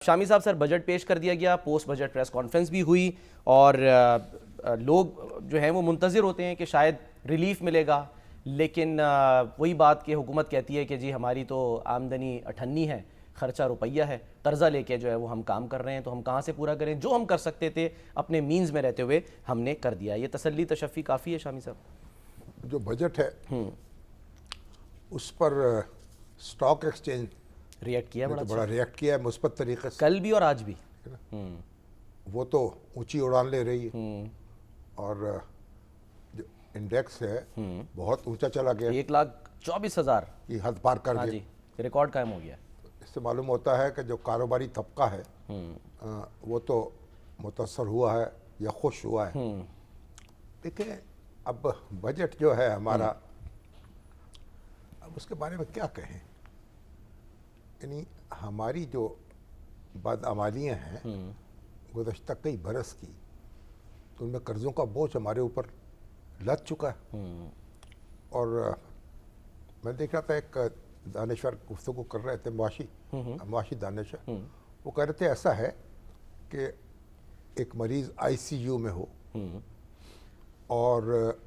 शामी साहब, sir budget पेश कर दिया गया, पोस्ट बजट प्रेस कॉन्फ्रेंस भी हुई और लोग जो हैं वो मुंतज़िर होते हैं कि शायद रिलीफ मिलेगा, लेकिन वही बात कि हुकूमत कहती है कि जी हमारी तो आमदनी 98 है, खर्चा रुपया है, कर्जा लेके जो है वो हम काम कर रहे हैं, तो हम कहाँ से पूरा करें? जो हम कर सकते थे अपने मीन्स में रहते हुए हमने कर दिया। ये तसल्ली तशफ़ी काफ़ी है शामी साहब? जो बजट है उस पर स्टॉक एक्सचेंज रिएक्ट किया ने बड़ा तो बड़ा रिएक्ट किया है मुस्बत तरीके से। कल भी और आज भी। वो तो ऊंची उड़ान ले रही है और जो इंडेक्स है बहुत ऊंचा चला गया, 1,24,000 की हद पार कर हाँ गया। जी, रिकॉर्ड कायम हो गया। इससे मालूम होता है कि जो कारोबारी तबका है वो तो मुतासर हुआ है या खुश हुआ है। देखिए, अब बजट जो है हमारा, अब उसके बारे में क्या कहें। यानी हमारी जो बदअमालियाँ हैं गुज़श्ता कई बरस की, तो उनमें कर्ज़ों का बोझ हमारे ऊपर लद चुका है। और मैं देख रहा था, एक दानिश्वर गुफ्तगू कर रहे थे, मुआशी दानिश्वर, वो कह रहे थे ऐसा है कि एक मरीज़ ICU में हो और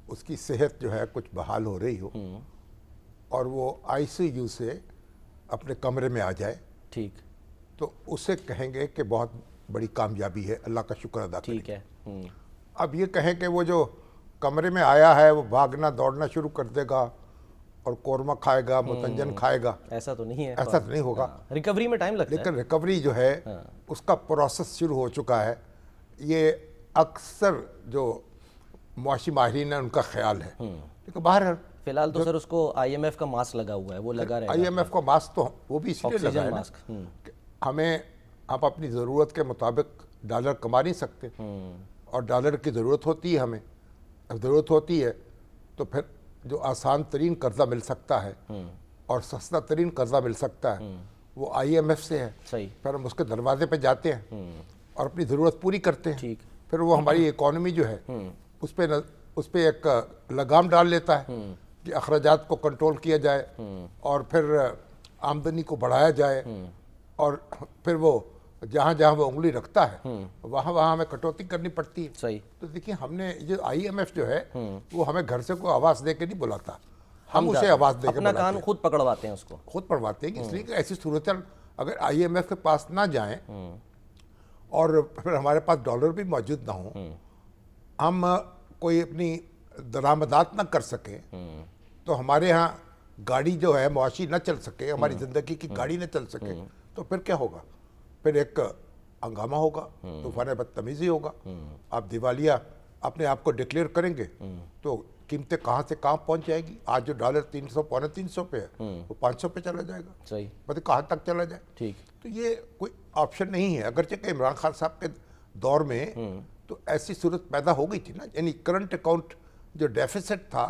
उसकी सेहत जो है कुछ बहाल हो रही हो और वो ICU से अपने कमरे में आ जाए, ठीक तो उसे कहेंगे कि बहुत बड़ी कामयाबी है, अल्लाह का शुक्र अदा करें। ठीक है। अब ये कहें कि वो जो कमरे में आया है वो भागना दौड़ना शुरू कर देगा और कौरमा खाएगा, मुतंजन खाएगा, ऐसा तो नहीं है, ऐसा तो नहीं होगा। रिकवरी में टाइम लगता है। लेकिन रिकवरी जो है उसका प्रोसेस शुरू हो चुका है। ये अक्सर जो मुआशी माहिरीन है उनका ख्याल है। लेकिन बाहर फिलहाल तो सर उसको IMF का मास्क लगा हुआ है, वो लगा रहेगा। IMF का मास्क तो वो भी इसलिए लगा है ना मास्क। कि हमें आप अपनी ज़रूरत के मुताबिक डॉलर कमा नहीं सकते और डॉलर की ज़रूरत होती है हमें। अब ज़रूरत होती है तो फिर जो आसान तरीन कर्जा मिल सकता है और सस्ता तरीन कर्जा मिल सकता है वो IMF से है। सही। फिर हम उसके दरवाजे पे जाते हैं और अपनी ज़रूरत पूरी करते हैं। ठीक। फिर वो हमारी इकॉनमी जो है उस पर एक लगाम डाल लेता है कि अखराजात को कंट्रोल किया जाए और फिर आमदनी को बढ़ाया जाए और फिर वो जहाँ जहाँ वो उंगली रखता है वहाँ वहाँ हमें कटौती करनी पड़ती है। सही। तो देखिए, हमने जो IMF जो है वो हमें घर से कोई आवाज़ दे के नहीं बुलाता, हम उसे आवाज़ दे के अपना बुलाते कान खुद पकड़वाते हैं उसको, खुद पढ़वाते हैं। इसलिए कि ऐसी सूरत अगर IMF के पास ना जाएं और फिर हमारे पास डॉलर भी मौजूद ना हो, हम कोई अपनी दरामदात ना कर सकें, तो हमारे यहाँ गाड़ी जो है मुआशी न चल सके, हमारी ज़िंदगी की गाड़ी न चल सके, तो फिर क्या होगा? फिर एक हंगामा होगा, तूफान बदतमीज़ी होगा। आप दिवालिया अपने आप को डिक्लेयर करेंगे तो कीमतें कहाँ से कहाँ पहुँच जाएगी। आज जो डॉलर 300 पौने 300 पे है वो 500 पे चला जाएगा। सही। पता कहाँ तक चला जाए। ठीक। तो ये कोई ऑप्शन नहीं है। अगरचे कि इमरान खान साहब के दौर में तो ऐसी सूरत पैदा हो गई थी ना, यानी करंट अकाउंट जो डेफिसिट था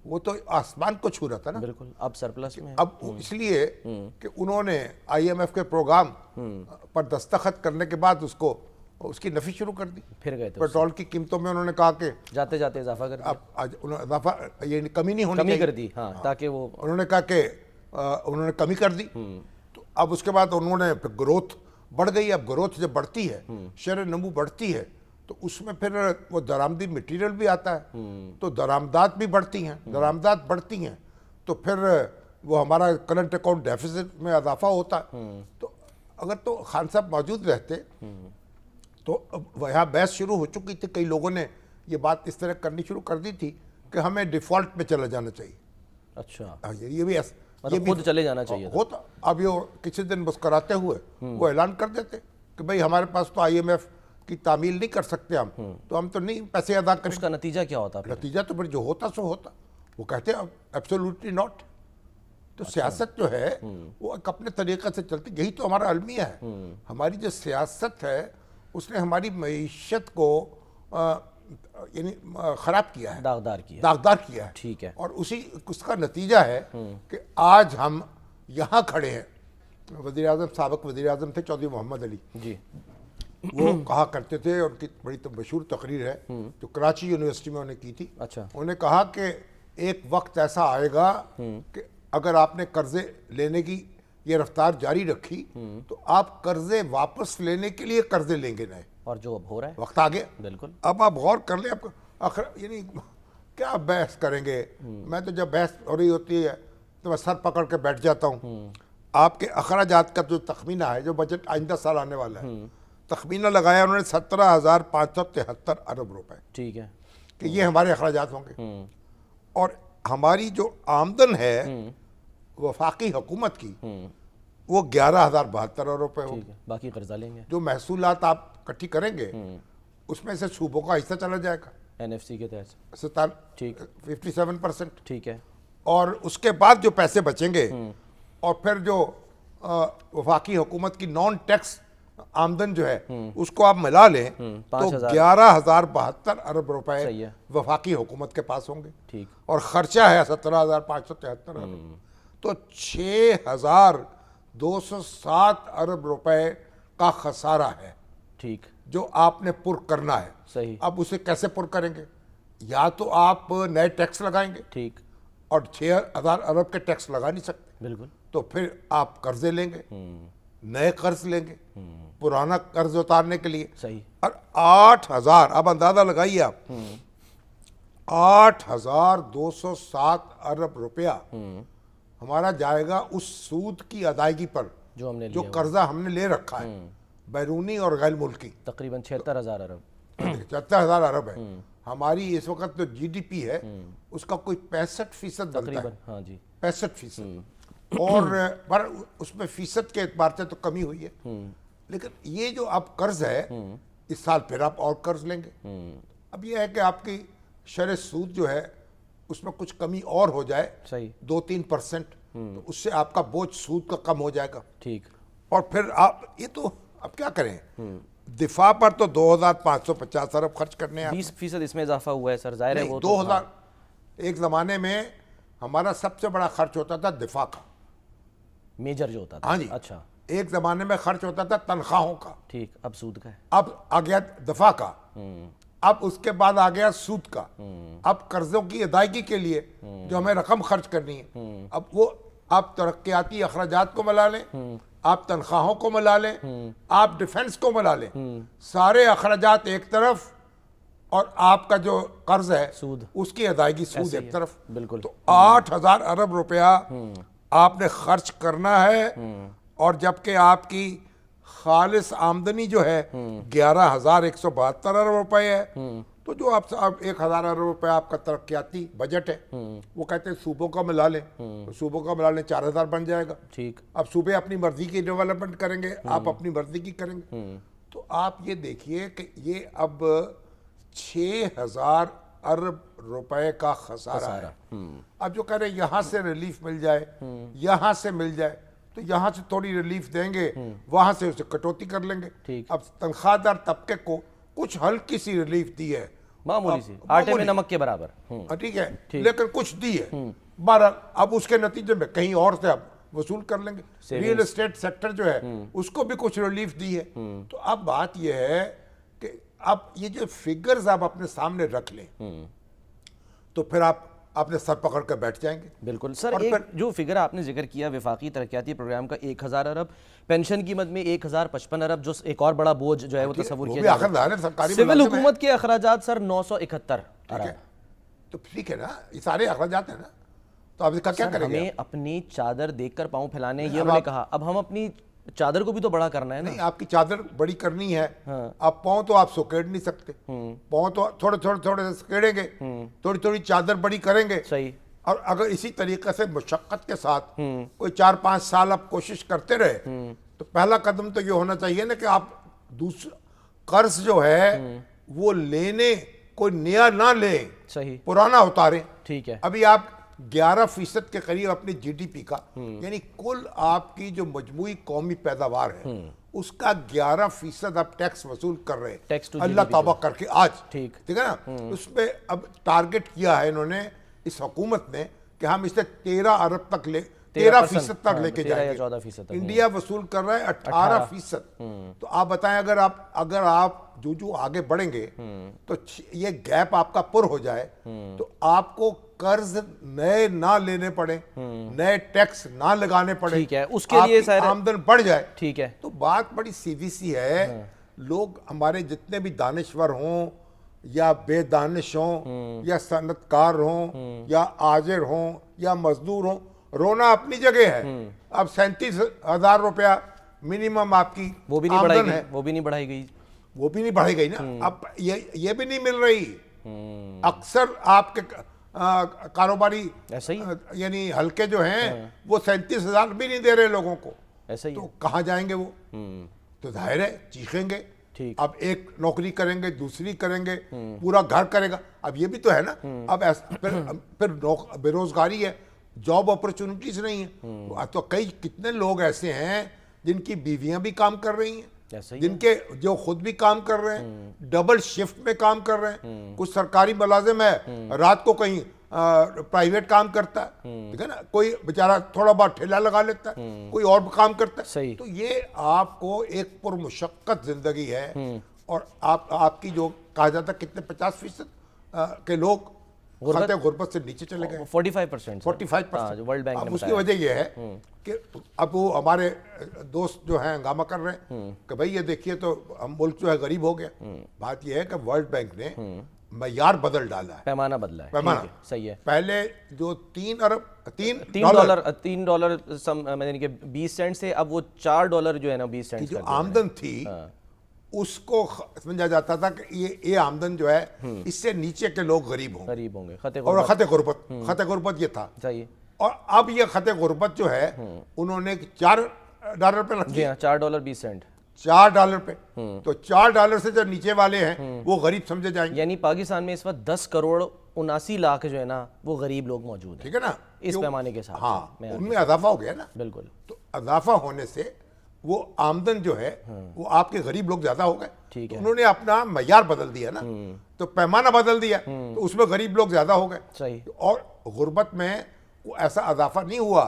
वो तो आसमान को छू रहा था ना। बिल्कुल, अब सरप्लस में है। अब इसलिए कि उन्होंने IMF के प्रोग्राम पर दस्तखत करने के बाद उसकी नफी शुरू कर दी। फिर गए थे पेट्रोल की कीमतों में उन्होंने कहा कि जाते जाते इजाफा कर दिया, अब आज उन्होंने इजाफा, ये कमी नहीं होनी कमी चाहिए। कर दी। हाँ, ताकि वो उन्होंने कहा कि उन्होंने कमी कर दी। तो अब उसके बाद उन्होंने ग्रोथ बढ़ गई। अब ग्रोथ जब बढ़ती है, शरह नमू बढ़ती है, तो उसमें फिर वो दरामदी मटेरियल भी आता है, तो दरामदात भी बढ़ती हैं। दरामदात बढ़ती हैं तो फिर वो हमारा करंट अकाउंट डेफिसिट में इजाफा होता है। तो अगर तो खान साहब मौजूद रहते तो वह बहस शुरू हो चुकी थी। कई लोगों ने ये बात इस तरह करनी शुरू कर दी थी कि हमें डिफ़ॉल्ट में चला जाना चाहिए। अच्छा, ये भी मतलब खुद चले जाना चाहिए था। होता। अब ये किसी दिन मुस्कराते हुए वो ऐलान कर देते कि भाई हमारे पास तो IMF की तामील नहीं कर सकते हम, तो हम तो नहीं पैसे अदा करेंगे। उसका नतीजा क्या होता फिर? नतीजा तो फिर जो होता सो होता। वो कहते हैं एब्सोल्युटली नॉट। तो सियासत जो है वो एक अपने तरीक़े से चलती। यही तो हमारा अलमिया है। हमारी जो सियासत है उसने हमारी मईशत को यानी ख़राब किया है, दागदार किया है। ठीक है। और उसका नतीजा है कि आज हम यहाँ खड़े हैं। वज़ीर-ए-आज़म, साबिक़ वज़ीर-ए-आज़म थे चौधरी मोहम्मद अली जी, वो कहा करते थे, उनकी बड़ी तो मशहूर तकरीर है जो कराची यूनिवर्सिटी में उन्होंने की थी। अच्छा। उन्होंने कहा कि एक वक्त ऐसा आएगा कि अगर आपने कर्जे लेने की ये रफ्तार जारी रखी तो आप कर्जे वापस लेने के लिए कर्जे लेंगे नए, और जो अब हो रहा है वक्त आ गया। बिल्कुल। अब आप गौर कर लें, आपको यानी क्या बहस करेंगे। मैं तो जब बहस हो रही होती है तो मैं सर पकड़ के बैठ जाता हूँ। आपके अखराजात का जो तखमीना है, जो बजट आइंदा साल आने वाला है, तखमीना लगाया उन्होंने 17,573 अरब रुपए, ठीक है, कि ये हमारे अखराजात होंगे। और हमारी जो आमदन है वफाकी हुकूमत की वो 11,072 अरब रुपए होगी। ठीक है, बाकी कर्जा लेंगे जो महसूलात आप इकट्ठी करेंगे उसमें से सूबों का हिस्सा चला जाएगा एनएफसी के तहत। 57%। ठीक है, और उसके बाद जो पैसे बचेंगे और फिर जो वफाकी हुकूमत की नॉन टैक्स आमदन जो है उसको आप मिला लें तो 11,072 अरब रुपए सही है। वफाकी हुकूमत के पास होंगे। ठीक। और खर्चा है 17,573 अरब, तो 6,207 अरब रुपए का खसारा है ठीक, जो आपने पुर करना है। सही। अब उसे कैसे पुर करेंगे? या तो आप नए टैक्स लगाएंगे, ठीक, और 6,000 अरब के टैक्स लगा नहीं सकते, बिल्कुल, तो फिर आप कर्जे लेंगे, नए कर्ज लेंगे पुराना कर्ज उतारने के लिए। सही। और 8,000, अब अंदाजा लगाइए आप, 8,207 अरब रुपया हमारा जाएगा उस सूद की अदायगी पर जो हमने जो लिया कर्जा हमने ले रखा है, बैरूनी और गैर मुल्की। तकरीबन 76,000 अरब। 76,000 अरब है। हमारी इस वक्त जो जीडीपी है उसका कोई 65% बनता है, तकरीबन, हाँ जी, 65%। और पर उसमें फीसद के एतबार से तो कमी हुई है। लेकिन ये जो आप कर्ज है इस साल फिर आप और कर्ज लेंगे। अब ये है कि आपकी शरह सूद जो है उसमें कुछ कमी और हो जाए, सही, 2-3%, तो उससे आपका बोझ सूद का कम हो जाएगा। ठीक, और फिर आप ये तो अब क्या करें, दिफा पर तो 2,550 अरब खर्च करने हैं। 20% इसमें इजाफा हुआ है सर, जाहिर है वो 2000, एक जमाने में हमारा सबसे बड़ा खर्च होता था दिफा का, मेजर जो होता था। हाँ जी। अच्छा, एक जमाने में खर्च होता था तनख्वाहों का, ठीक, अब सूद का है। अब आ गया दफा का, अब उसके बाद आ गया सूद का। अब कर्जों की अदायगी के लिए जो हमें रकम खर्च करनी है, अब वो आप तरक्याती अखराजात को मिला लें, आप तनख्वाहों को मिला लें, आप डिफेंस को मिला लें, सारे अखराजात एक तरफ और आपका जो कर्ज है सूद, उसकी अदायगी सूद ऐसे ही एक है, तरफ। बिल्कुल। तो 8,000 अरब रुपया आपने खर्च करना है, और जबकि आपकी खालिस आमदनी जो है 11,172 अरब रुपए है, तो जो आप 1,000 अरब रुपए आपका तरक्याती बजट है, वो कहते हैं सूबों का मिला लें, तो सूबों का मिला लें 4,000 बन जाएगा। ठीक, अब सूबे अपनी मर्जी की डेवलपमेंट करेंगे, आप अपनी मर्जी की करेंगे। तो आप ये देखिए कि ये अब 6,000 अरब रुपए का खसारा है। अब जो कह रहे हैं यहाँ से रिलीफ मिल जाए, यहाँ से मिल जाए, तो यहाँ से थोड़ी रिलीफ देंगे, वहां से उसे कटौती कर लेंगे। ठीक। अब तनख्वाहदार तबके को कुछ हल्की सी रिलीफ दी है, मामूली सी, आटे में नमक के बराबर। ठीक है, लेकिन कुछ दी है। 12, अब उसके नतीजे में कहीं और से अब वसूल कर लेंगे। रियल एस्टेट सेक्टर जो है उसको भी कुछ रिलीफ दी है। तो अब बात यह है कि अब ये जो फिगर्स आप अपने सामने रख लें तो फिर आप अपने सर पकड़ कर बैठ जाएंगे। बिल्कुल सर, और एक जो फिगर आपने जिक्र किया वफाकी तरक्याती प्रोग्राम का 1,000 अरब, पेंशन की मद में 1,055 अरब, जो एक और बड़ा बोझ जो है वो तस्वुर किया जा रहा है। सिविल हुकूमत के अखराजात सर 971 अरब। तो ठीक है ना, ये सारे अखराजात है ना, तो अब इसका क्या करेंगे? हमें अपनी चादर देखकर पांव फैलाने, ये उन्होंने कहा, अब हम अपनी चादर को भी तो बड़ा करना है ना। नहीं, आपकी चादर बड़ी करनी है। आप पाँव तो आप सुकेड़ नहीं सकते, पाँव तो थोड़े थोड़े थोड़े से सुकेड़ेंगे, थोड़ी थोड़ी चादर बड़ी करेंगे। सही। और अगर इसी तरीके से मुशक्कत के साथ कोई 4-5 साल आप कोशिश करते रहे, तो पहला कदम तो ये होना चाहिए ना कि आप दूसरा कर्ज जो है वो लेने कोई नया ना लें, सही, पुराना उतारें। ठीक है। अभी आप 11% के करीब अपनी जीडीपी का, यानी कुल आपकी जो मजमूई कौमी पैदावार है उसका 11% आप टैक्स वसूल कर रहे हैं, अल्लाह तौबा करके आज। ठीक है ना। उसमें अब टारगेट किया है इन्होंने, इस हुकूमत ने, कि हम इसे 13 अरब तक 13% तक हाँ, लेके 13 या जाएंगे। 14% तक। इंडिया वसूल कर रहा है 18%। तो आप बताएं, अगर आप जो आगे बढ़ेंगे तो ये गैप आपका पुर हो जाए तो आपको कर्ज नए ना लेने पड़े, नए टैक्स ना लगाने पड़े, ठीक है, उसके लिए आपकी आमदन बढ़ जाए। ठीक है। तो बात बड़ी सीधी सी है। लोग हमारे जितने भी दानिश्वर हों या बेदानिश हों या सनतकार हों या आजिर हों या मजदूर हों, रोना अपनी जगह है। अब 37,000 रुपया मिनिमम आपकी वो भी नहीं बढ़ाई आमदन गई, है, वो भी नहीं बढ़ाई गई। वो भी नहीं बढ़ाई गई ना। अब ये भी नहीं मिल रही। अक्सर आपके कारोबारी ऐसा ही यानी हल्के जो हैं वो 37,000 भी नहीं दे रहे लोगों को। ऐसा ही तो कहाँ जाएंगे वो? तो जाहिर है चीखेंगे। ठीक। अब एक नौकरी करेंगे, दूसरी करेंगे, पूरा घर करेगा। अब ये भी तो है ना। अब ऐसा फिर बेरोजगारी है, जॉब अपॉर्चुनिटीज नहीं है। तो कितने लोग ऐसे हैं जिनकी बीवियां भी काम कर रही हैं, ऐसा ही जिनके जो खुद भी काम कर रहे हैं, डबल शिफ्ट में काम कर रहे हैं। कुछ सरकारी मुलाजिम है, रात को कहीं प्राइवेट काम करता है, ठीक है ना। कोई बेचारा थोड़ा बहुत ठेला लगा लेता है, कोई और काम करता है। सही। तो ये आपको एक पुरमुशक्कत जिंदगी है। और आपकी जो कहा जाता है कितने 50% के लोग खाते गुर्बत से नीचे चले गए। 45%। 45%। जो वर्ल्ड बैंक ने अब उसकी बताया। वजह यह है कि अब वो हमारे दोस्त जो हैं हंगामा कर रहे हैं कि भाई ये देखिए तो हम मुल्क जो है गरीब हो गया। बात यह है कि वर्ल्ड बैंक ने मयार बदल डाला है, पैमाना बदला है। पैमाना। ठीक है, सही है। पहले जो 3 डॉलर मैंने कि 20 सेंट से अब वो $4 जो है ना 20 सेंट जो आमदन थी उसको समझा जाता था कि ये आमदन जो है इससे नीचे के लोग गरीब होंगे। और खते गुर्बत ये था। सही। और अब ये खते गुर्बत जो है उन्होंने $4 पे रख जी दिया। हाँ, $4 $4 पे। तो $4 से जो नीचे वाले हैं वो गरीब समझे जाएंगे। यानी पाकिस्तान में इस वक्त 10 करोड़ 79 लाख जो है ना वो गरीब लोग मौजूद हैं। ठीक है ना, इस पैमाने के साथ। हाँ, उनमें इजाफा हो गया ना। बिल्कुल। तो इजाफा होने से वो आमदन जो है वो आपके गरीब लोग ज्यादा हो गए। ठीक है। तो उन्होंने अपना मयार बदल दिया ना, तो पैमाना बदल दिया, तो उसमें गरीब लोग ज्यादा हो गए। सही। और गुर्बत में वो ऐसा इजाफा नहीं हुआ।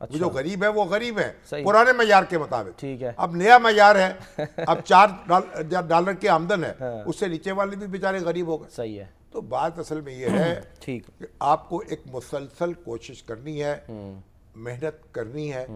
अच्छा। जो गरीब है वो गरीब है सही। पुराने मयार के मुताबिक। ठीक है। अब नया मयार है, अब $4 की आमदन है, उससे नीचे वाले भी बेचारे गरीब हो गए। सही है। तो बात असल में ये है ठीक। कि आपको एक मुसलसल कोशिश करनी है, मेहनत करनी है,